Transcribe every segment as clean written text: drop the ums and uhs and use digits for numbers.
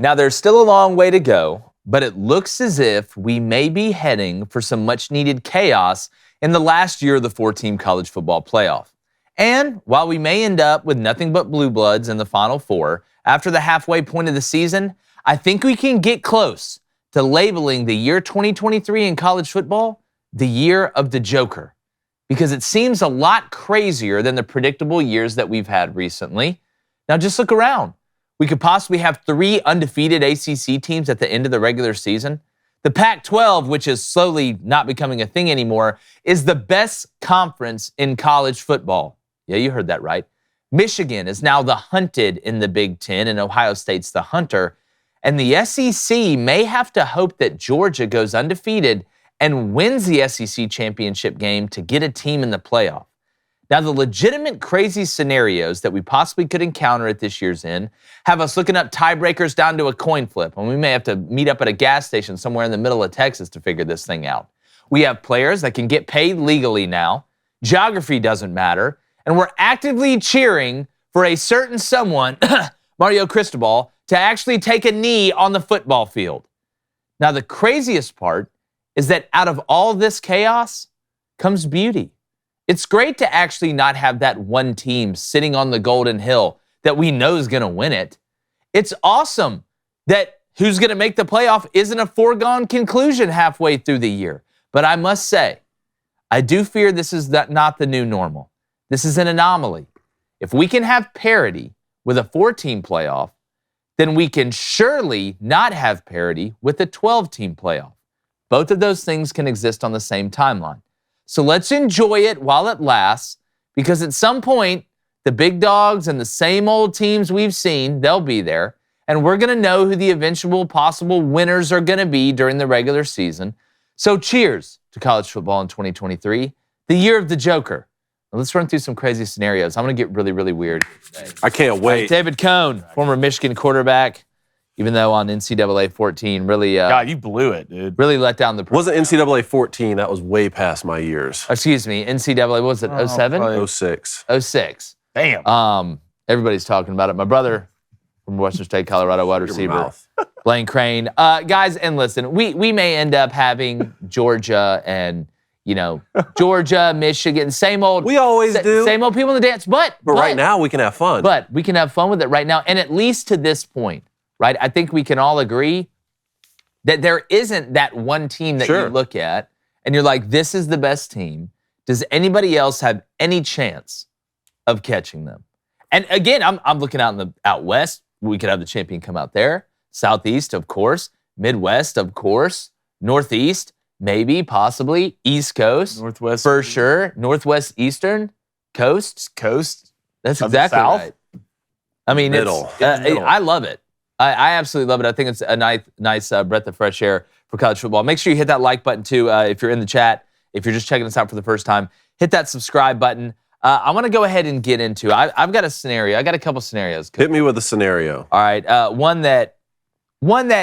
Now, there's still a long way to go, but it looks as if we may be heading for some much-needed chaos in the last year of the four-team college football playoff. And while we may end up with nothing but blue bloods in the Final Four after the halfway point of the season, I think we can get close to labeling the year 2023 in college football the year of the Joker, because it seems a lot crazier than the predictable years that we've had recently. Now, just look around. We could possibly have 3 undefeated ACC teams at the end of the regular season. The Pac-12, which is slowly not becoming a thing anymore, is the best conference in college football. Yeah, you heard that right. Michigan is now the hunted in the Big Ten, and Ohio State's the hunter. And the SEC may have to hope that Georgia goes undefeated and wins the SEC championship game to get a team in the playoff. Now, the legitimate crazy scenarios that we possibly could encounter at this year's end have us looking up tiebreakers down to a coin flip, and we may have to meet up at a gas station somewhere in the middle of Texas to figure this thing out. We have players that can get paid legally now. Geography doesn't matter. And we're actively cheering for a certain someone, Mario Cristobal, to actually take a knee on the football field. Now, the craziest part is that out of all this chaos comes beauty. It's great to actually not have that one team sitting on the Golden Hill that we know is going to win it. It's awesome that who's going to make the playoff isn't a foregone conclusion halfway through the year. But I must say, I do fear this is not the new normal. This is an anomaly. If we can have parity with a 4-team playoff, then we can surely not have parity with a 12-team playoff. Both of those things can exist on the same timeline. So let's enjoy it while it lasts, because at some point, the big dogs and the same old teams we've seen, they'll be there, and we're going to know who the eventual possible winners are going to be during the regular season. So cheers to college football in 2023, the year of the Joker. Now let's run through some crazy scenarios. I'm going to get really, really weird. I can't wait. David Cohn, former Michigan quarterback, even though on NCAA 14, really... God, you blew it, dude. Really let down the... Wasn't NCAA 14, that was way past my years. Excuse me, NCAA, what was it, 07? 06. 06. Damn. Everybody's talking about it. My brother from Western State, Colorado, wide receiver, Blaine Crane. Guys, and listen, we may end up having Georgia and... Georgia, Michigan, same old. We always do. Same old people in the dance. But right now, we can have fun. But we can have fun with it right now. And at least to this point, right, I think we can all agree that there isn't that one team that you look at and you're like, this is the best team. Does anybody else have any chance of catching them? And again, I'm looking out west. We could have the champion come out there. Southeast, of course. Midwest, of course. Northeast. Maybe, possibly, East Coast. Northwest. For sure. Northwest, Eastern Coast. That's exactly right. I mean, middle. I love it. I absolutely love it. I think it's a nice breath of fresh air for college football. Make sure you hit that like button, too, if you're in the chat. If you're just checking us out for the first time, hit that subscribe button. I want to go ahead and get into I've got a scenario. I got a couple scenarios. Hit me with a scenario. All right. One that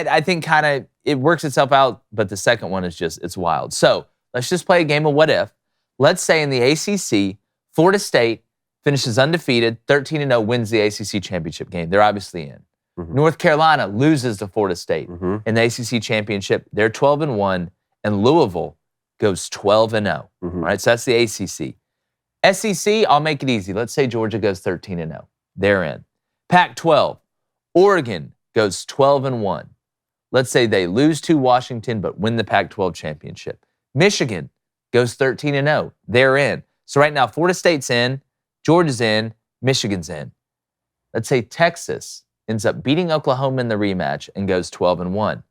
I think kind of, it works itself out, but the second one is it's wild. So let's just play a game of what if. Let's say in the ACC, Florida State finishes undefeated, 13-0, wins the ACC championship game. They're obviously in. Mm-hmm. North Carolina loses to Florida State in the ACC championship. They're 12-1, and Louisville goes 12-0. All right, so that's the ACC. SEC, I'll make it easy. Let's say Georgia goes 13-0. They're in. Pac-12, Oregon goes 12-1. Let's say they lose to Washington but win the Pac-12 championship. Michigan goes 13-0. They're in. So right now, Florida State's in, Georgia's in, Michigan's in. Let's say Texas ends up beating Oklahoma in the rematch and goes 12-1.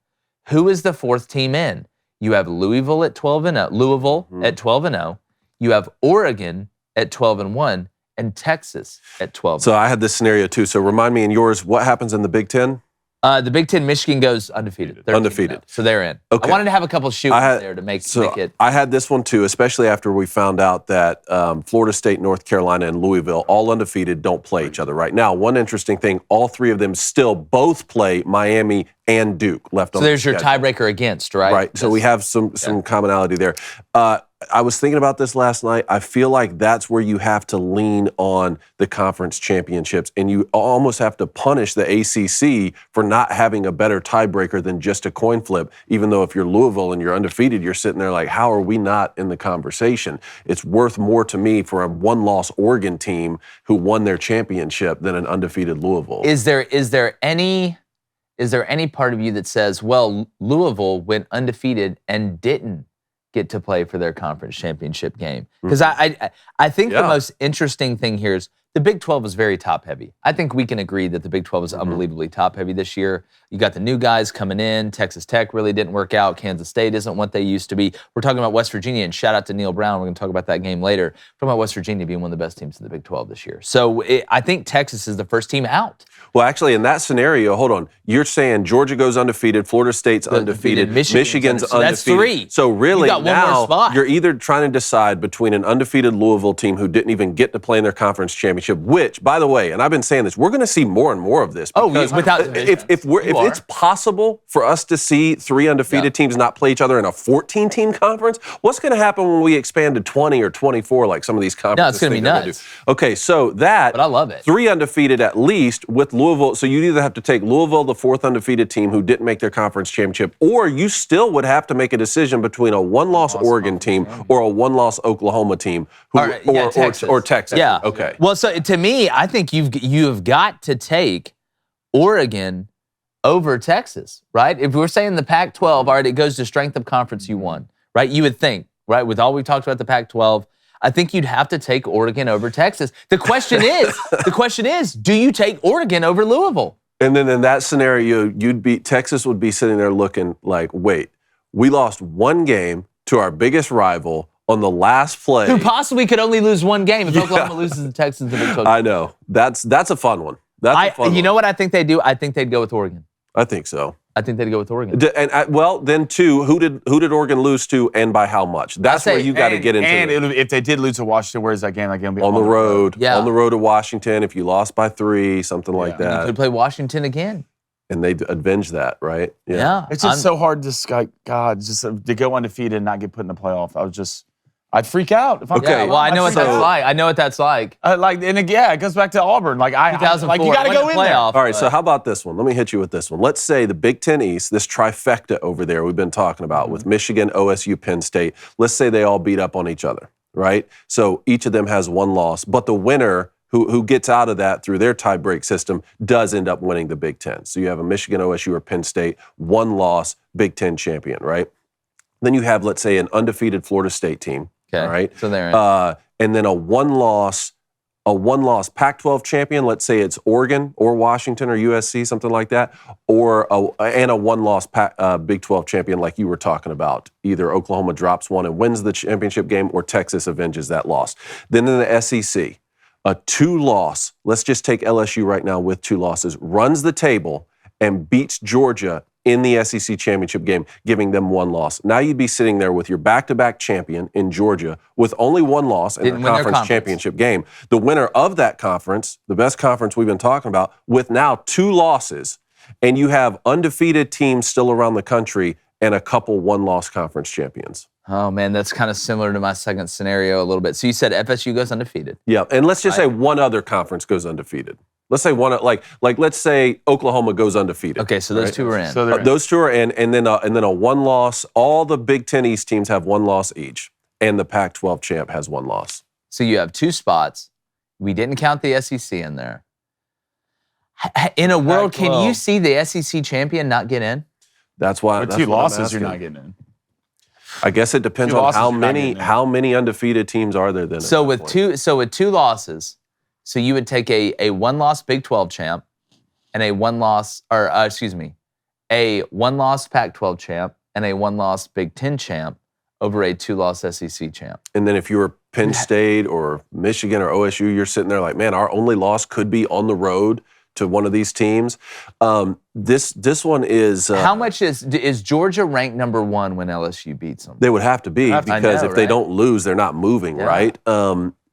Who is the fourth team in? You have Louisville at 12-0. At 12-0. You have Oregon at 12-1, and Texas at 12. So I had this scenario too. So remind me in yours, what happens in the Big Ten? The Big Ten, Michigan goes undefeated. Undefeated. So they're in. Okay. I wanted to have a couple shooters there to make it. I had this one too, especially after we found out that Florida State, North Carolina, and Louisville, all undefeated, don't play each other right now. One interesting thing, all three of them still both play Miami and Duke left on the schedule. So there's your tiebreaker against, right? Right. So we have some commonality there. I was thinking about this last night. I feel like that's where you have to lean on the conference championships, and you almost have to punish the ACC for not having a better tiebreaker than just a coin flip, even though if you're Louisville and you're undefeated, you're sitting there like, how are we not in the conversation? It's worth more to me for a one-loss Oregon team who won their championship than an undefeated Louisville. Is there any part of you that says, well, Louisville went undefeated and didn't get to play for their conference championship game? Because I think the most interesting thing here is the Big 12 is very top-heavy. I think we can agree that the Big 12 is unbelievably top-heavy this year. You got the new guys coming in. Texas Tech really didn't work out. Kansas State isn't what they used to be. We're talking about West Virginia, and shout out to Neil Brown. We're going to talk about that game later. We're talking about West Virginia being one of the best teams in the Big 12 this year. So I think Texas is the first team out. Well, actually, in that scenario, hold on. You're saying Georgia goes undefeated, Florida State's undefeated, Michigan's undefeated. That's three. So really You got one more now spot. you're either trying to decide between an undefeated Louisville team who didn't even get to play in their conference championship, which, by the way, and I've been saying this, we're going to see more and more of this. Because if it's possible for us to see three undefeated teams not play each other in a 14-team conference, what's going to happen when we expand to 20 or 24 like some of these conferences? No, it's going to be nuts. Okay, so that, but I love it. Three undefeated at least with Louisville. So you'd either have to take Louisville, the fourth undefeated team who didn't make their conference championship, or you still would have to make a decision between a one-loss Oregon team or a one-loss Oklahoma team or Texas. Yeah. Okay. Well, so to me, I think you have got to take Oregon over Texas, right? If we're saying the Pac-12, all right, it goes to strength of conference you won, right? You would think, right, with all we've talked about the Pac-12, I think you'd have to take Oregon over Texas. The question is, do you take Oregon over Louisville? And then in that scenario, Texas would be sitting there looking like, wait, we lost one game to our biggest rival on the last play. Who possibly could only lose one game if Oklahoma loses the Texans in the Big 12. I know. That's a fun one. You know what I think they do? I think they'd go with Oregon. I think so. I think they'd go with Oregon. Then two, who did Oregon lose to and by how much? That's where you got to get into it. And if they did lose to Washington, where's that game? That game will be on the road. Yeah. On the road to Washington. If you lost by 3, something like that. You could play Washington again. And they'd avenge that, right? Yeah. It's just so hard to go undefeated and not get put in the playoff. I'd freak out. If I'm well, I know what that's like. I know what that's like. It goes back to Auburn. You got to go in there. All right, so how about this one? Let me hit you with this one. Let's say the Big Ten East, this trifecta over there we've been talking about with Michigan, OSU, Penn State. Let's say they all beat up on each other, right? So each of them has one loss, but the winner who gets out of that through their tie-break system does end up winning the Big Ten. So you have a Michigan, OSU, or Penn State, one loss, Big Ten champion, right? Then you have, let's say, an undefeated Florida State team. Okay. All right. So they're in. And then a one-loss Pac-12 champion. Let's say it's Oregon or Washington or USC, something like that, and a one-loss Big 12 champion, like you were talking about. Either Oklahoma drops one and wins the championship game, or Texas avenges that loss. Then in the SEC, a 2-loss. Let's just take LSU right now with 2 losses. Runs the table and beats Georgia in the SEC championship game, giving them 1 loss. Now you'd be sitting there with your back-to-back champion in Georgia with only 1 loss in the conference championship game. The winner of that conference, the best conference we've been talking about, with now 2 losses, and you have undefeated teams still around the country and a couple 1-loss conference champions. Oh, man, that's kind of similar to my second scenario a little bit. So you said FSU goes undefeated. Yeah, and let's just say one other conference goes undefeated. Let's say let's say Oklahoma goes undefeated. Okay, so those 2 are in. So those 2 are in, and then a 1-loss. All the Big Ten East teams have 1 loss each, and the Pac-12 champ has 1 loss. So you have 2 spots. We didn't count the SEC in there. In a world, can you see the SEC champion not get in? That's why. With that's 2 what I'm losses, you're asking. not getting in. I guess it depends on how many undefeated teams are there then. So with 2 losses. So you would take a 1-loss Big 12 champ and a 1-loss, a 1-loss Pac-12 champ and a 1-loss Big 10 champ over a 2-loss SEC champ. And then if you were Penn State or Michigan or OSU, you're sitting there like, man, our only loss could be on the road to one of these teams. This one is... how much is Georgia ranked number 1 when LSU beats them? They would have to be, because if they don't lose, they're not moving, right?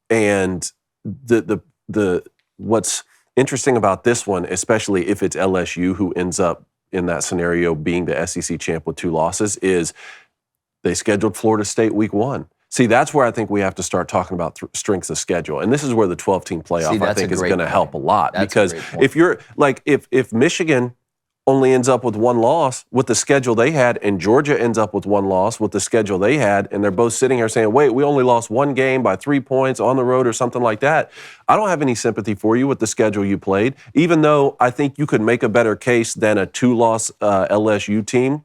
And what's interesting about this one, especially if it's LSU who ends up in that scenario being the SEC champ with 2 losses, is they scheduled Florida State week 1. See, that's where I think we have to start talking about strengths of schedule. And this is where the 12-team playoff, I think, is going to help a lot. Because if you're like, if Michigan only ends up with one loss with the schedule they had, and Georgia ends up with one loss with the schedule they had, and they're both sitting here saying, wait, we only lost one game by 3 points on the road or something like that, I don't have any sympathy for you with the schedule you played, even though I think you could make a better case than a 2-loss LSU team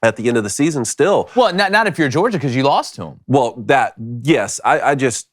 at the end of the season still. Well, not if you're Georgia, because you lost to them. Well, yes. I just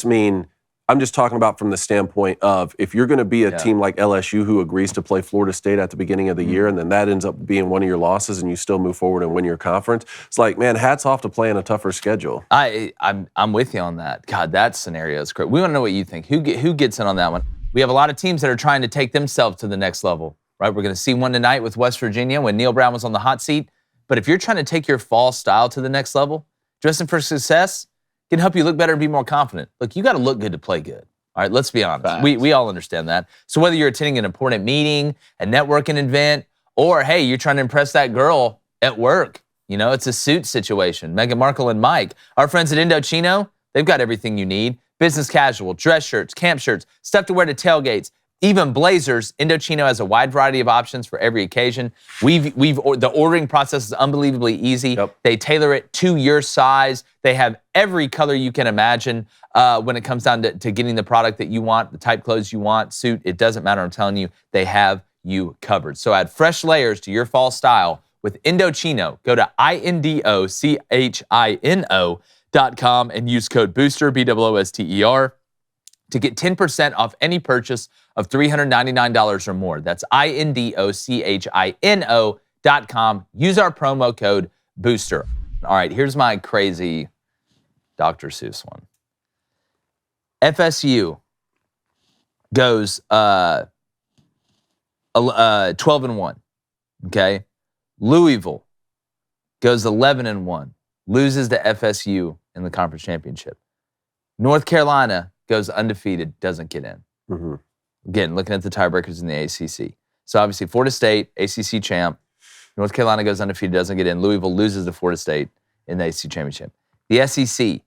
mean, I'm just talking about from the standpoint of if you're going to be a team like LSU who agrees to play Florida State at the beginning of the year, and then that ends up being one of your losses and you still move forward and win your conference, it's like, man, hats off to playing a tougher schedule. I'm with you on that. God, that scenario is great. We want to know what you think. Who gets in on that one? We have a lot of teams that are trying to take themselves to the next level, right? We're going to see one tonight with West Virginia when Neil Brown was on the hot seat. But if you're trying to take your fall style to the next level, dressing for success can help you look better and be more confident. Look, you got to look good to play good. All right, let's be honest. We all understand that. So whether you're attending an important meeting, a networking event, or, hey, you're trying to impress that girl at work, it's a suit situation. Meghan Markle and Mike, our friends at Indochino, they've got everything you need. Business casual, dress shirts, camp shirts, stuff to wear to tailgates, even blazers. Indochino has a wide variety of options for every occasion. The ordering process is unbelievably easy. Yep. They tailor it to your size. They have every color you can imagine when it comes down to getting the product that you want, the type clothes you want, suit. It doesn't matter. I'm telling you, they have you covered. So add fresh layers to your fall style with Indochino. Go to INDOCHINO.com and use code BOOSTER, BOOSTER, to get 10% off any purchase of $399 or more. That's INDOCHINO.com. Use our promo code BOOSTER. All right, here's my crazy Dr. Seuss one. FSU goes 12-1, okay? Louisville goes 11-1, loses to FSU in the conference championship. North Carolina goes undefeated, doesn't get in. Mm-hmm. Again, looking at the tiebreakers in the ACC. So obviously, Florida State, ACC champ. North Carolina goes undefeated, doesn't get in. Louisville loses to Florida State in the ACC championship. The SEC,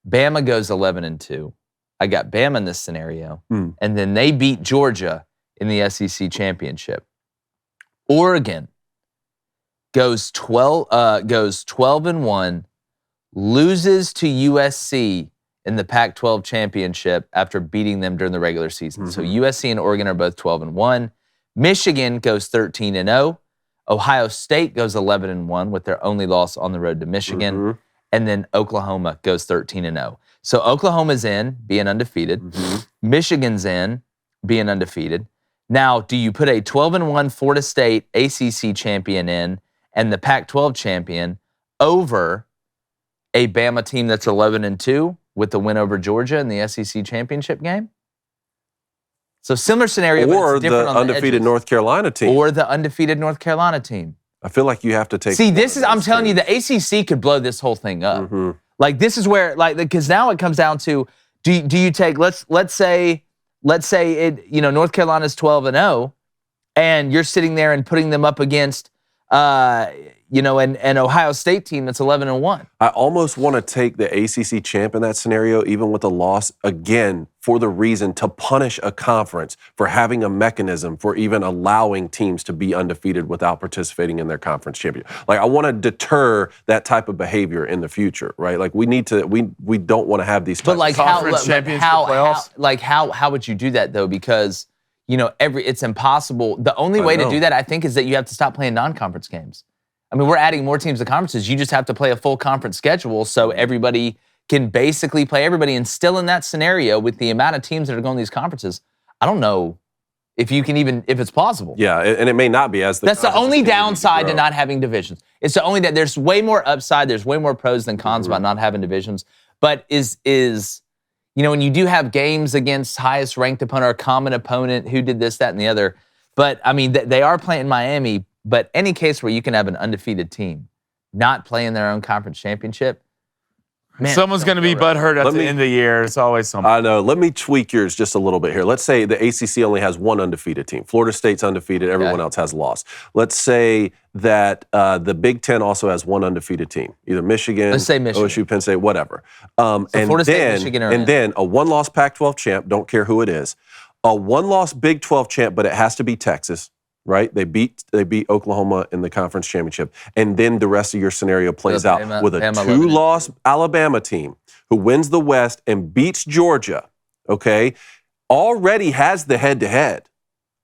Bama goes 11-2. I got Bama in this scenario. And then they beat Georgia in the SEC championship. Oregon goes 12-1, loses to USC in the Pac-12 championship after beating them during the regular season. So USC and Oregon are both 12-1. Michigan goes 13-0. Ohio State goes 11-1 with their only loss on the road to Michigan. And then Oklahoma goes 13-0. So Oklahoma's in, being undefeated. Michigan's in, being undefeated. Now, do you put a 12-1 Florida State ACC champion in and the Pac-12 champion over a Bama team that's 11-2 with the win over Georgia in the SEC championship game? So similar scenario, or but it's different the on undefeated the North Carolina team. Or the undefeated North Carolina team. I feel like you have to take. See, this is, I'm telling you, the ACC could blow this whole thing up. Like, this is where, like, because now it comes down to, do you take, let's say it, North Carolina's 12-0, and you're sitting there and putting them up against, an Ohio State team that's 11-1. I almost want to take the ACC champ in that scenario, even with a loss, again, for the reason to punish a conference for having a mechanism for even allowing teams to be undefeated without participating in their conference championship. Like, I want to deter that type of behavior in the future, right? Like, we need to, we don't want to have these. But like, conference championship playoffs. How would you do that though? Because it's impossible. The only way to do that, I think, is that you have to stop playing non-conference games. I mean, we're adding more teams to conferences. You just have to play a full conference schedule so everybody can basically play everybody. And still in that scenario, with the amount of teams that are going to these conferences, I don't know if you can even, if it's plausible. Yeah, and it may not be as the. That's the only downside to not having divisions. It's the only that there's way more upside, there's way more pros than cons about not having divisions. But is when you do have games against highest ranked opponent or common opponent, who did this, that, and the other. But I mean, they are playing Miami. But any case where you can have an undefeated team not play in their own conference championship, Man, Someone's going to be butthurt at Let the me- end of the year. It's always something. I know. Let me tweak yours just a little bit here. Let's say the ACC only has one undefeated team. Florida State's undefeated. Everyone else has lost. Let's say that the Big Ten also has one undefeated team, either Michigan, Let's say Michigan. OSU, Penn State, whatever. And Florida State, Michigan are in. then a one-loss Pac-12 champ, don't care who it is, a one-loss Big 12 champ, but it has to be Texas. Right? They beat Oklahoma in the conference championship. And then the rest of your scenario plays out with a two-loss Alabama team who wins the West and beats Georgia, okay, already has the head-to-head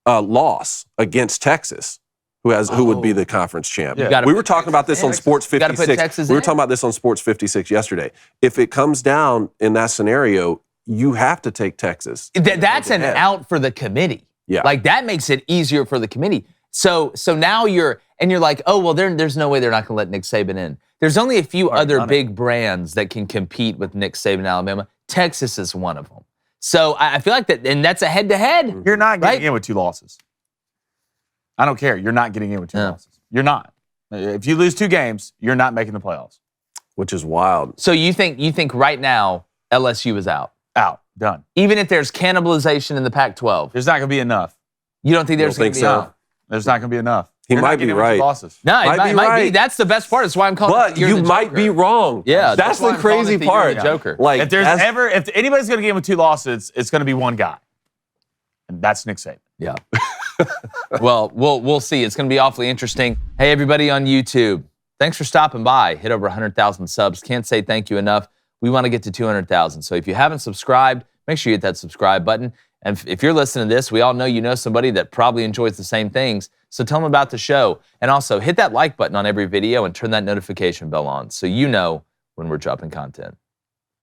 loss against Texas, who would be the conference champ. Yeah. We were talking about this on Sports You gotta put 56. Texas We were in. talking about this on Sports 56 yesterday. If it comes down in that scenario, you have to take Texas. That's an head-to-head. out for the committee. Yeah. Like that makes it easier for the committee. So now you're like, oh, well, there's no way they're not going to let Nick Saban in. There's only a few other big brands that can compete with Nick Saban in Alabama. Texas is one of them. So I feel like that, and that's a head-to-head. You're not getting Right? in with 2 losses. I don't care. You're not getting in with 2 losses. You're not. If you lose 2 games, you're not making the playoffs. Which is wild. So you think right now LSU is out? Out. Done. Even if there's cannibalization in the Pac-12, There's not going to be enough. you don't think You there's don't going think to be so? enough? There's not going to be enough. He You're not might be getting in with 2 right. losses. No, Might be might be. right. That's the best part. That's why I'm calling But it. You're you the might Joker. be wrong. Yeah, that's why the I'm calling crazy it You're part. the Joker. Like If there's that's- if anybody's going to get in with 2 losses, it's going to be one guy. And that's Nick Saban. Yeah. Well, we'll see. It's going to be awfully interesting. Hey, everybody on YouTube, thanks for stopping by. Hit over 100,000 subs. Can't say thank you enough. We want to get to 200,000. So if you haven't subscribed, make sure you hit that subscribe button. And if you're listening to this, we all know you know somebody that probably enjoys the same things. So tell them about the show. And also hit that like button on every video and turn that notification bell on so you know when we're dropping content.